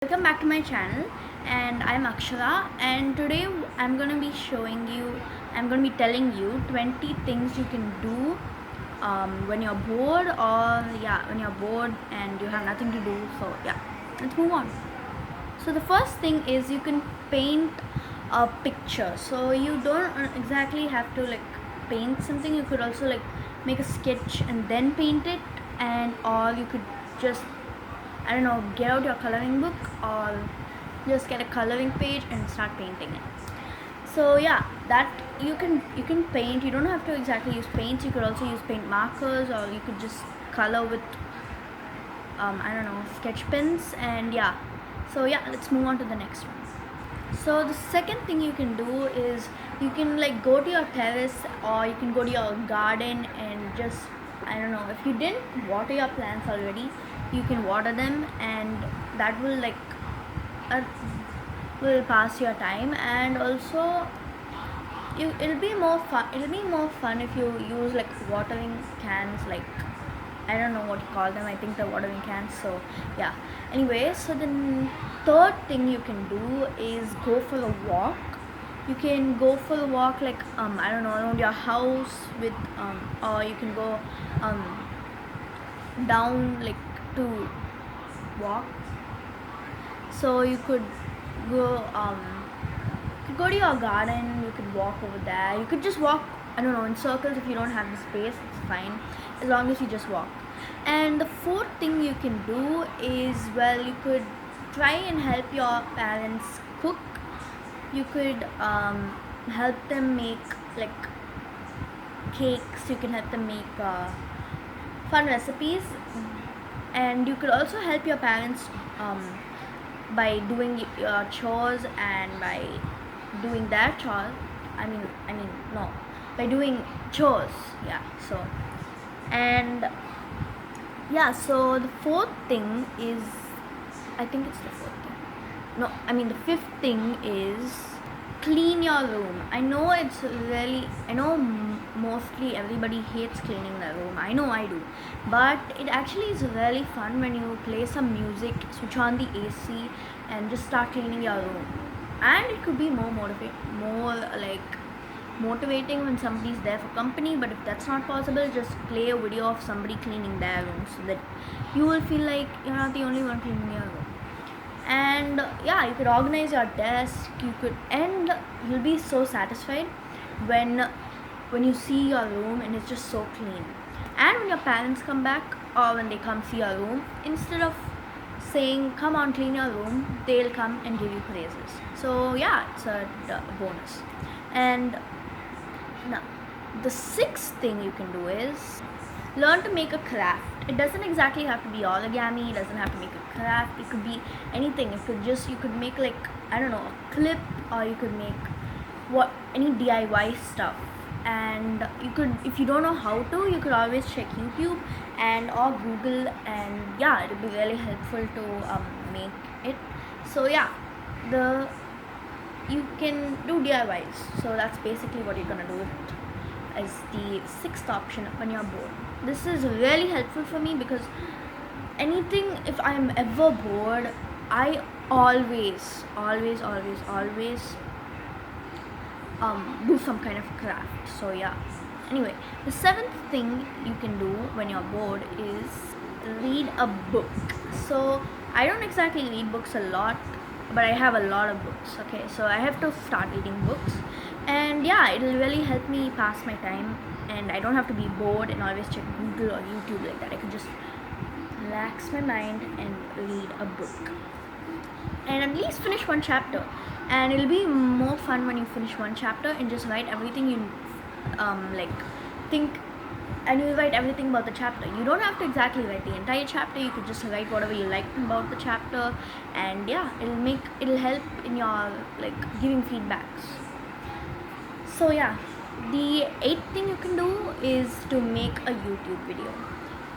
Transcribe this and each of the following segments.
Welcome back to my channel, and I'm Akshara, and today I'm going to be telling you 20 things you can do when you're bored, or when you're bored and you have nothing to do. So let's move on. So the first thing is you can paint a picture. So you don't exactly have to paint something. You could also make a sketch and then paint it, and or you could just, I don't know, get out your coloring book or just get a coloring page and start painting it. So that you can paint. You don't have to exactly use paints. You could also use paint markers, or you could just color with I don't know, sketch pens. And so let's move on to the next one. So the second thing you can do is you can go to your terrace, or you can go to your garden and just, I don't know, if you didn't water your plants already, you can water them, and that uh, will pass your time. And also it'll be more fun if you use watering cans, I don't know what you call them. I think the watering cans. So anyway, so the third thing you can do is go for a walk. You can go for a walk I don't know, around your house with or you can go um down to walk. So you could go to your garden. You could walk over there. You could just walk, I don't know, in circles. If you don't have the space, it's fine, as long as you just walk. And the fourth thing you can do is, well, you could try and help your parents cook. You could help them make cakes. You can help them make fun recipes. And you could also help your parents by doing your chores, and by doing their chores, I mean no, by doing chores. So and so the fourth thing is, I think it's the fourth thing. No, I mean the fifth thing is clean your room. I know mostly everybody hates cleaning their room. I know I do. But it actually is really fun when you play some music, switch on the AC, and just start cleaning your room. And it could be more motivating when somebody's there for company. But if that's not possible, just play a video of somebody cleaning their room, so that you will feel like you're not the only one cleaning your room. And you could organize your desk. And you'll be so satisfied when you see your room and it's just so clean. And when your parents come back, or when they come see your room, instead of saying come on, clean your room, they'll come and give you praises. So it's a bonus. And now the sixth thing you can do is learn to make a craft. It doesn't exactly have to be origami. It doesn't have to make a craft. It could be anything. You could make I don't know, a clip, or you could make any DIY stuff. And you could, if you don't know how to, you could always check YouTube and or Google, and it'll be really helpful to make it. So you can do DIYs. So that's basically what you're gonna do as the sixth option when you're bored. This is really helpful for me, because if I'm ever bored, I always do some kind of craft. So anyway, the seventh thing you can do when you're bored is read a book. So I don't exactly read books a lot, but I have a lot of books. Okay, so I have to start reading books, and it'll really help me pass my time, and I don't have to be bored and always check Google or YouTube like that. I can just relax my mind and read a book, and at least finish one chapter. And it'll be more fun when you finish one chapter and just write everything you think, and you write everything about the chapter. You don't have to exactly write the entire chapter. You could just write whatever you like about the chapter, and it'll help in your giving feedbacks. So the eighth thing you can do is to make a YouTube video.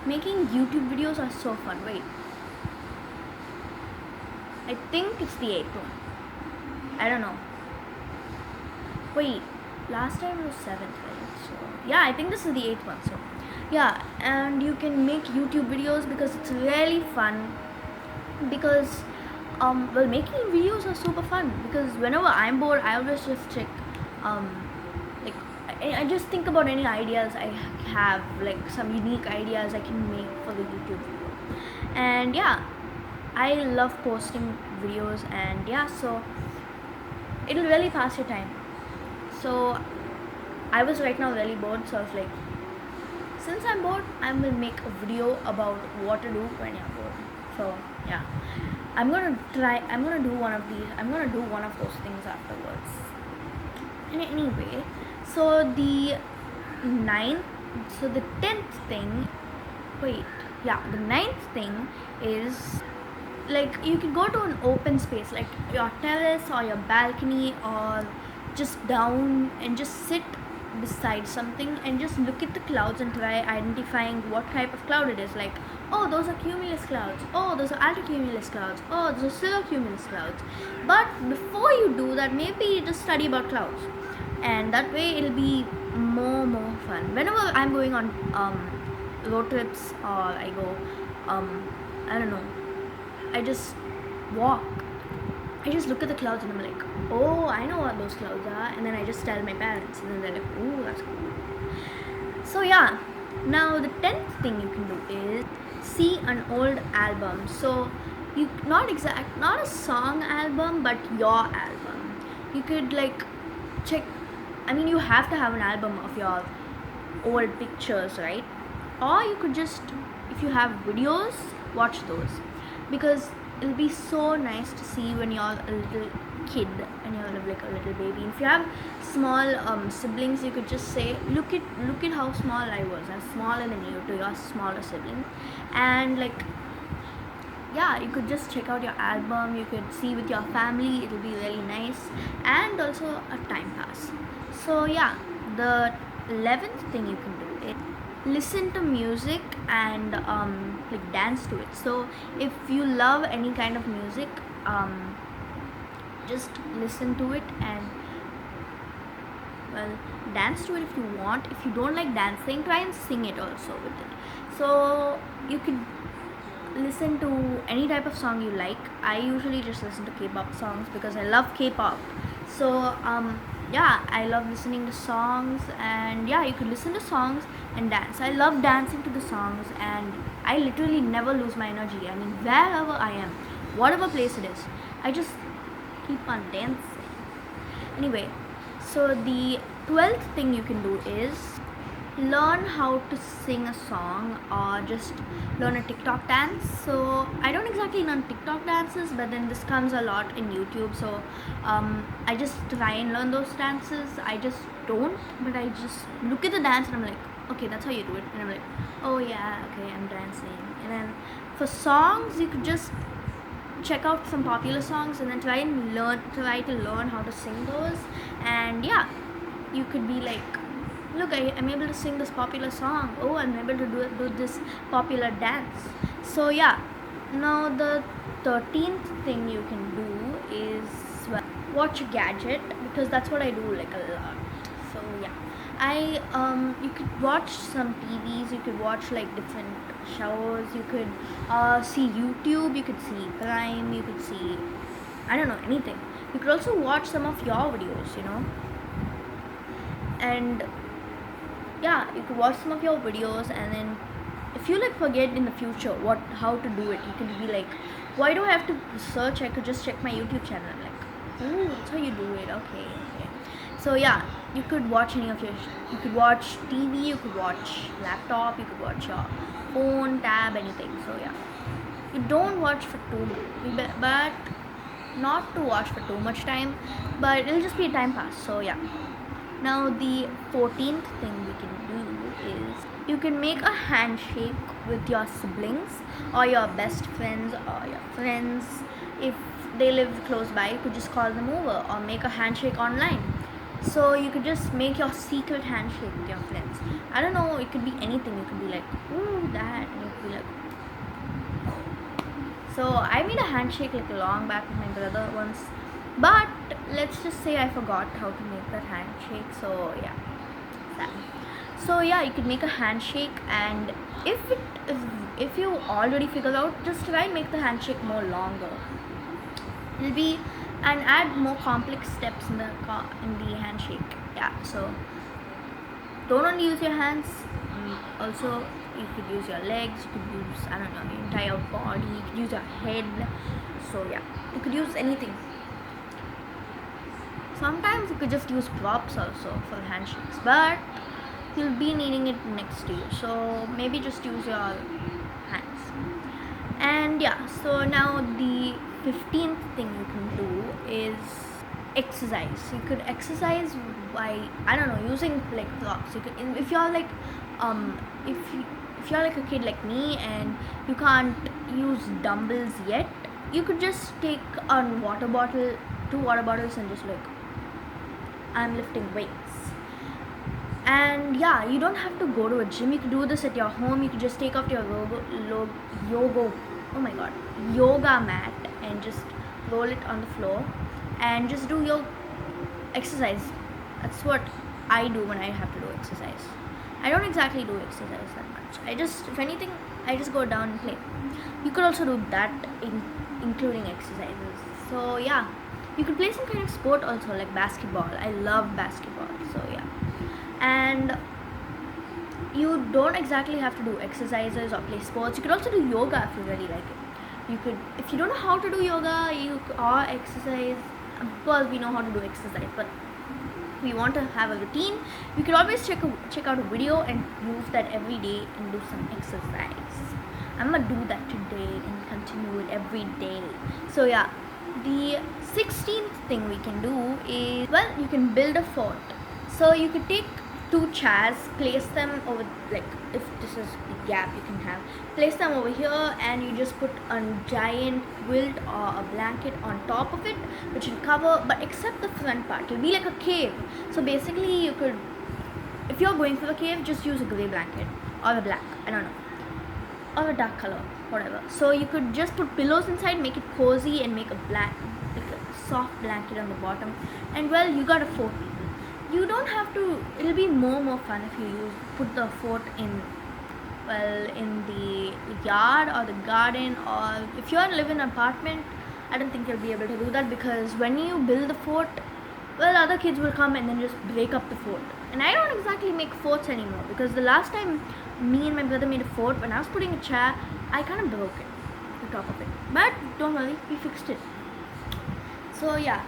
Making YouTube videos are so fun. Wait, I think it's the eighth one. I don't know. Wait, last time it was seventh, right? So I think this is the eighth one. So and you can make YouTube videos because it's really fun. Because well, making videos are super fun because whenever I'm bored, I always just check, um, like, I just think about any ideas I have, like some unique ideas I can make for the YouTube video. And yeah, I love posting videos, and yeah, so it'll really pass your time. So I was right now really bored, so I was like, since I'm bored, I'm gonna make a video about what to do when you're bored. So yeah, I'm gonna do one of these. I'm gonna do one of those things afterwards. And anyway, so the ninth, so the 10th thing. Wait, yeah, the ninth thing is like you can go to an open space like your terrace or your balcony or just down and just sit beside something and just look at the clouds and try identifying what type of cloud it is. Like, oh, those are cumulus clouds, oh, those are altocumulus clouds, oh, those are cirrocumulus clouds. But before you do that, maybe you just study about clouds, and that way it'll be more fun. Whenever I'm going on road trips or I go I don't know, I just walk, I just look at the clouds and I'm like, oh, I know what those clouds are, and then I just tell my parents, and then they're like, oh, that's cool. So yeah, now the 10th thing you can do is see an old album. So you not a song album, but your album. You could like check. I mean, you have to have an album of your old pictures, right? Or you could just, if you have videos, watch those, because it'll be so nice to see when you're a little kid and you're like a little baby. If you have small siblings, you could just say, look at how small I was. I'm smaller than you to your smaller sibling, and like, yeah, you could just check out your album. You could see with your family. It'll be really nice, and also a time pass. So yeah, the 11th thing you can do is listen to music and like dance to it. So if you love any kind of music, just listen to it and, well, dance to it if you want. If you don't like dancing, try and sing it also with it. So you could listen to any type of song you like. I usually just listen to K-pop songs because I love K-pop. So yeah, I love listening to songs, and yeah, you could listen to songs and dance. I love dancing to the songs, and I literally never lose my energy. I mean, wherever I am, whatever place it is, I just keep on dancing. Anyway, so the 12th thing you can do is learn how to sing a song or just learn a TikTok dance. So I don't exactly learn TikTok dances, but then this comes a lot in YouTube. So I just try and learn those dances. I just don't, but I just look at the dance and I'm like, okay, that's how you do it. And I'm like, oh yeah, okay, I'm dancing. And then for songs, you could just check out some popular songs and then try to learn how to sing those. And yeah, you could be like, look, I'm able to sing this popular song. Oh, I'm able to do this popular dance. So yeah, now the 13th thing you can do is, well, watch a gadget, because that's what I do like a lot. So yeah, you could watch some TVs, you could watch like different shows, you could see YouTube, you could see Prime, you could see, I don't know, anything. You could also watch some of your videos, and yeah, you could watch some of your videos, and then if you like forget in the future how to do it, you could be like, why do I have to search? I could just check my YouTube channel. I'm like, oh, that's how you do it. Okay. So yeah, you could watch you could watch TV, you could watch laptop, you could watch your phone, tab, anything. So yeah, you don't watch for but not to watch for too much time, but it'll just be a time pass. So yeah. Now the 14th thing we can do is you can make a handshake with your siblings or your best friends or your friends. If they live close by, you could just call them over or make a handshake online. So you could just make your secret handshake with your friends. I don't know, it could be anything. You could be like, ooh, that, and you could be like. So I made a handshake like long back with my brother once, but let's just say I forgot how to make that handshake. So yeah, sad. So yeah, you could make a handshake, and if you already figured out, just try and make the handshake more longer. It'll be and add more complex steps in the handshake. Yeah, so don't only use your hands. Also, you could use your legs. You could use, I don't know, your entire body. You could use your head. So yeah, you could use anything. Sometimes you could just use props also for handshakes, but you'll be needing it next to you. So maybe just use your hands. And yeah, so now the 15th thing you can do is exercise. You could exercise by, I don't know, using like props. You could, if you're like if you if you're like a kid like me and you can't use dumbbells yet, you could just take a water bottle, 2 water bottles, and just like, I'm lifting weights. And yeah, you don't have to go to a gym. You can do this at your home. You can just take off your yoga mat and just roll it on the floor and just do your exercise. That's what I do when I have to do exercise. I don't exactly do exercise that much. If anything, I just go down and play. You could also do that including exercises. So yeah, you could play some kind of sport also, like basketball. I love basketball. So yeah, and you don't exactly have to do exercises or play sports. You could also do yoga if you really like it. You could, if you don't know how to do yoga or exercise, of course we know how to do exercise, but if you want to have a routine, you could always check out a video and use that every day and do some exercise. I'm gonna do that today and continue it every day. So yeah, the 16th thing we can do is, well, you can build a fort. So you could take 2 chairs, place them over, like if this is the gap you can have, place them over here, and you just put a giant quilt or a blanket on top of it, which will cover, but except the front part, it'll be like a cave. So basically, you could, if you're going for a cave, just use a grey blanket or a black, I don't know, or a dark color, whatever. So you could just put pillows inside, make it cozy, and make like a soft blanket on the bottom, and well, you got a fort. You don't have to, it'll be more fun if you put the fort in the yard or the garden, or if you live in an apartment, I don't think you'll be able to do that, because when you build the fort, well, other kids will come and then just break up the fort. And I don't exactly make forts anymore, because the last time me and my brother made a fort, when I was putting a chair, I kind of broke it, the top of it. But don't worry, we fixed it. So yeah,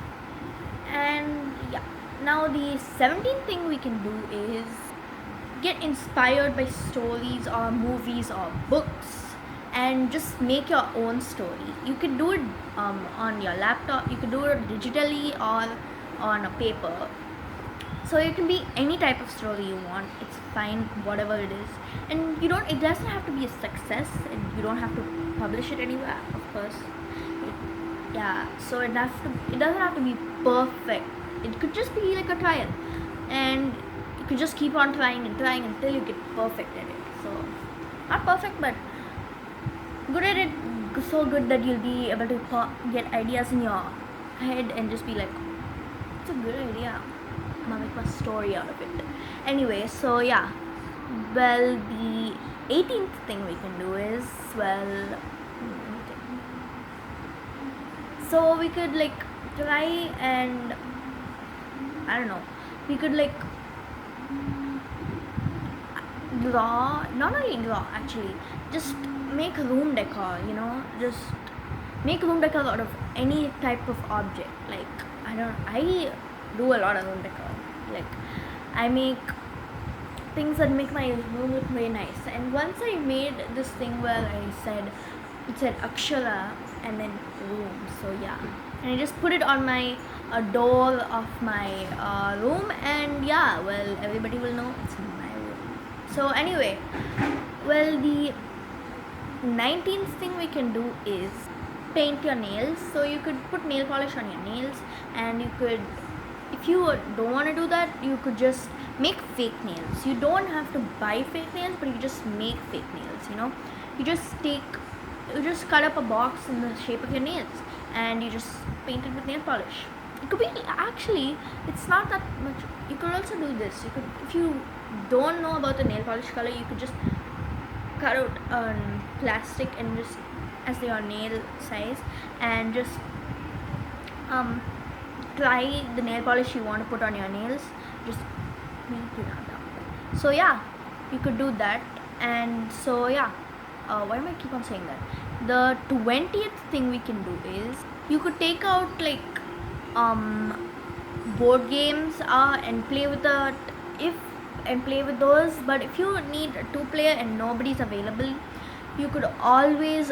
and yeah. Now the 17th thing we can do is get inspired by stories or movies or books and just make your own story. You could do it on your laptop, you could do it digitally or on a paper. So it can be any type of story you want. It's fine, whatever it is. And it doesn't have to be a success, and you don't have to publish it anywhere, of course. Yeah, so it doesn't have to be perfect. It could just be like a trial, and you could just keep on trying until you get perfect at it. So not perfect, but good at it, so good that you'll be able to get ideas in your head and just be like, it's a good idea, I'm gonna make my story out of it. Anyway, so yeah, well, the 18th thing we can do is, well, so we could like try and, I don't know, we could like not only draw actually, just make room decor, just make room decor out of any type of object. Like, I do a lot of room decor. Like, I make things that make my room look very nice. And once I made this thing where it said Akshara and then room, so yeah, and I just put it on my door of my room, and yeah, well, everybody will know it's my room. So anyway, well, the 19th thing we can do is paint your nails. So you could put nail polish on your nails, and you could, if you don't want to do that, you could just make fake nails. You don't have to buy fake nails, but you just make fake nails. You just cut up a box in the shape of your nails, and you just paint it with nail polish. It could be, actually, it's not that much. You could also do this. You could, if you don't know about the nail polish color, you could just cut out plastic and just as your nail size, and just try the nail polish you want to put on your nails. Just make it up. So yeah, you could do that. And so yeah, why am I keep on saying that? The 20th thing we can do is you could take out like board games and play with the if and play with those. But if you need a 2-player and nobody's available, you could always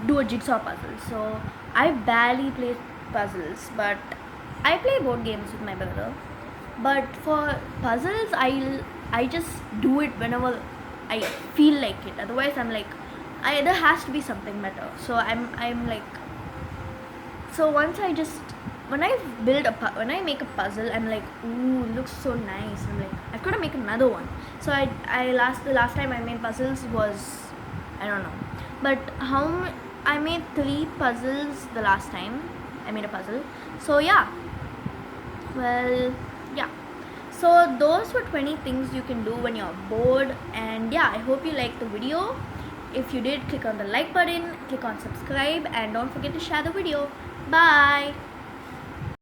do a jigsaw puzzle. So I barely play puzzles, but I play board games with my brother. But for puzzles, I just do it whenever I feel like it. Otherwise, I'm like, there has to be something better. So I'm like, so once I just when I when I make a puzzle, I'm like, ooh, it looks so nice. I'm like, I've got to make another one. So the last time I made puzzles was, I don't know, but I made 3 puzzles the last time I made a puzzle. So yeah, well, yeah. So those were 20 things you can do when you're bored. And yeah, I hope you liked the video. If you did, click on the like button, click on subscribe, and don't forget to share the video. Bye.